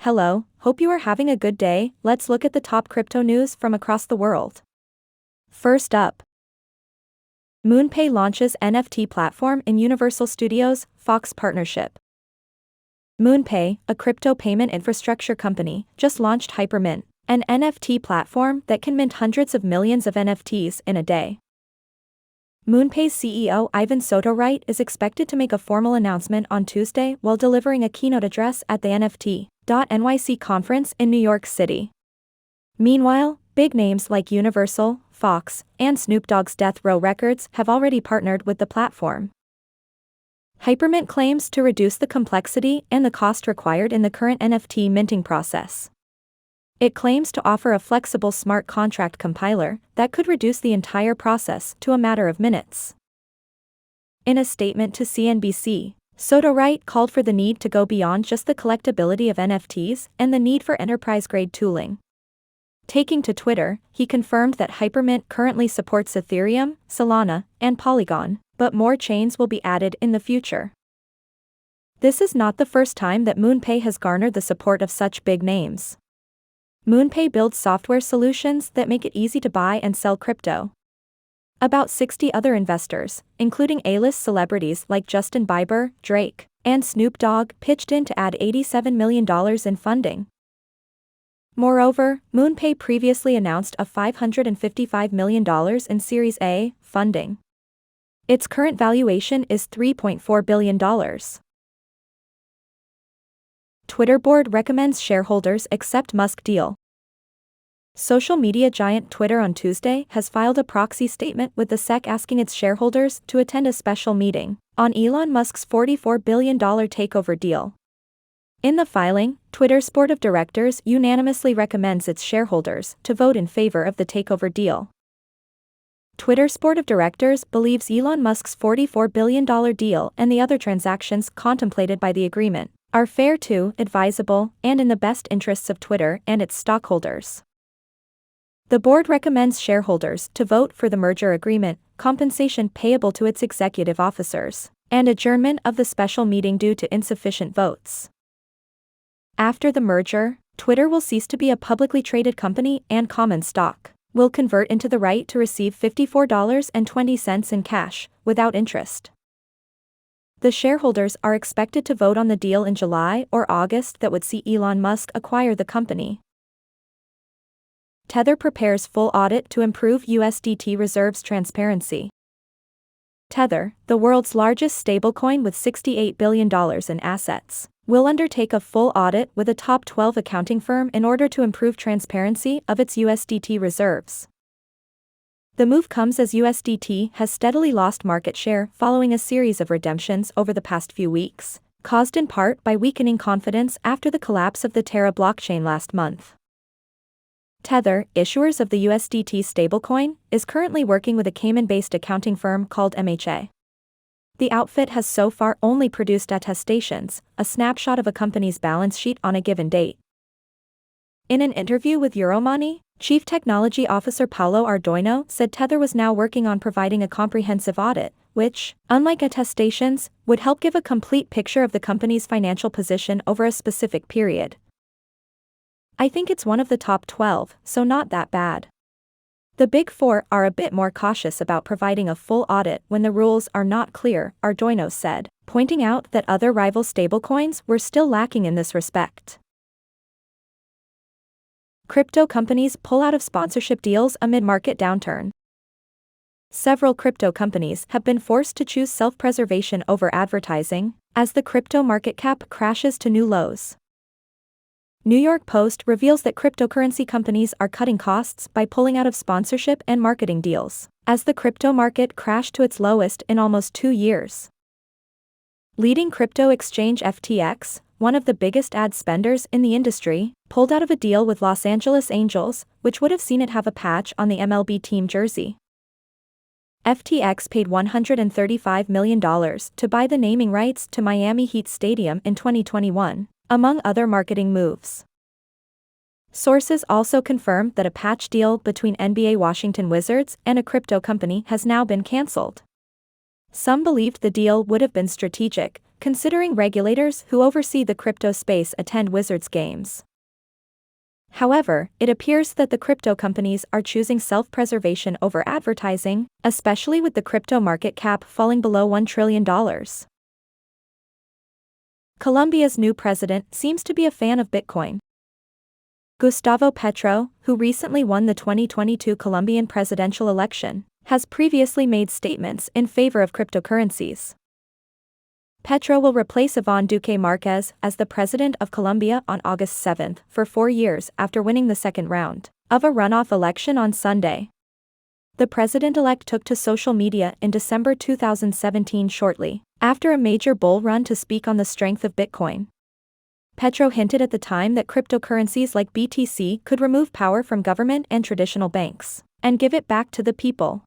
Hello, hope you are having a good day. Let's look at the top crypto news from across the world. First up, Moonpay launches NFT platform in Universal Studios, Fox partnership. Moonpay, a crypto payment infrastructure company, just launched Hypermint, an NFT platform that can mint hundreds of millions of NFTs in a day. Moonpay's CEO Ivan Soto-Wright is expected to make a formal announcement on Tuesday while delivering a keynote address at the NFT.NYC conference in New York City. Meanwhile, big names like Universal, Fox, and Snoop Dogg's Death Row Records have already partnered with the platform. Hypermint claims to reduce the complexity and the cost required in the current NFT minting process. It claims to offer a flexible smart contract compiler that could reduce the entire process to a matter of minutes. In a statement to CNBC, Soto-Wright called for the need to go beyond just the collectability of NFTs and the need for enterprise-grade tooling. Taking to Twitter, he confirmed that Hypermint currently supports Ethereum, Solana, and Polygon, but more chains will be added in the future. This is not the first time that Moonpay has garnered the support of such big names. Moonpay builds software solutions that make it easy to buy and sell crypto. About 60 other investors, including A-list celebrities like Justin Bieber, Drake, and Snoop Dogg, pitched in to add $87 million in funding. Moreover, Moonpay previously announced a $555 million in Series A funding. Its current valuation is $3.4 billion. Twitter board recommends shareholders accept Musk deal. Social media giant Twitter on Tuesday has filed a proxy statement with the SEC asking its shareholders to attend a special meeting on Elon Musk's $44 billion takeover deal. In the filing, Twitter's board of directors unanimously recommends its shareholders to vote in favor of the takeover deal. Twitter's board of directors believes Elon Musk's $44 billion deal and the other transactions contemplated by the agreement are fair to, advisable, and in the best interests of Twitter and its stockholders. The board recommends shareholders to vote for the merger agreement, compensation payable to its executive officers, and adjournment of the special meeting due to insufficient votes. After the merger, Twitter will cease to be a publicly traded company and common stock will convert into the right to receive $54.20 in cash, without interest. The shareholders are expected to vote on the deal in July or August that would see Elon Musk acquire the company. Tether prepares full audit to improve USDT reserves transparency. Tether, the world's largest stablecoin with $68 billion in assets, will undertake a full audit with a top 12 accounting firm in order to improve transparency of its USDT reserves. The move comes as USDT has steadily lost market share following a series of redemptions over the past few weeks, caused in part by weakening confidence after the collapse of the Terra blockchain last month. Tether, issuers of the USDT stablecoin, is currently working with a Cayman-based accounting firm called MHA. The outfit has so far only produced attestations, a snapshot of a company's balance sheet on a given date. In an interview with Euromoney, Chief Technology Officer Paulo Ardoino said Tether was now working on providing a comprehensive audit, which, unlike attestations, would help give a complete picture of the company's financial position over a specific period. I think it's one of the top 12, so not that bad. The Big Four are a bit more cautious about providing a full audit when the rules are not clear, Ardoino said, pointing out that other rival stablecoins were still lacking in this respect. Crypto companies pull out of sponsorship deals amid market downturn. Several crypto companies have been forced to choose self-preservation over advertising, as the crypto market cap crashes to new lows. New York Post reveals that cryptocurrency companies are cutting costs by pulling out of sponsorship and marketing deals, as the crypto market crashed to its lowest in almost 2 years. Leading crypto exchange FTX, one of the biggest ad spenders in the industry, pulled out of a deal with Los Angeles Angels, which would have seen it have a patch on the MLB team jersey. FTX paid $135 million to buy the naming rights to Miami Heat Stadium in 2021, among other marketing moves. Sources also confirmed that a patch deal between NBA Washington Wizards and a crypto company has now been cancelled. Some believed the deal would have been strategic, considering regulators who oversee the crypto space attend Wizards games. However, it appears that the crypto companies are choosing self-preservation over advertising, especially with the crypto market cap falling below $1 trillion. Colombia's new president seems to be a fan of Bitcoin. Gustavo Petro, who recently won the 2022 Colombian presidential election, has previously made statements in favor of cryptocurrencies. Petro will replace Iván Duque Márquez as the president of Colombia on August 7 for 4 years after winning the second round of a runoff election on Sunday. The president-elect took to social media in December 2017 shortly after a major bull run to speak on the strength of Bitcoin. Petro hinted at the time that cryptocurrencies like BTC could remove power from government and traditional banks and give it back to the people.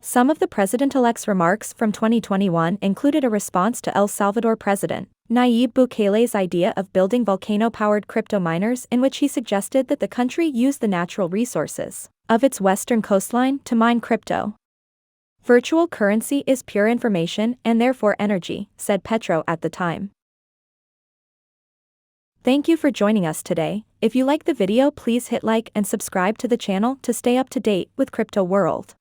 Some of the president-elect's remarks from 2021 included a response to El Salvador President Nayib Bukele's idea of building volcano-powered crypto miners, in which he suggested that the country use the natural resources of its western coastline to mine crypto. Virtual currency is pure information and therefore energy, said Petro at the time. Thank you for joining us today. If you like the video, please hit like and subscribe to the channel to stay up to date with crypto world.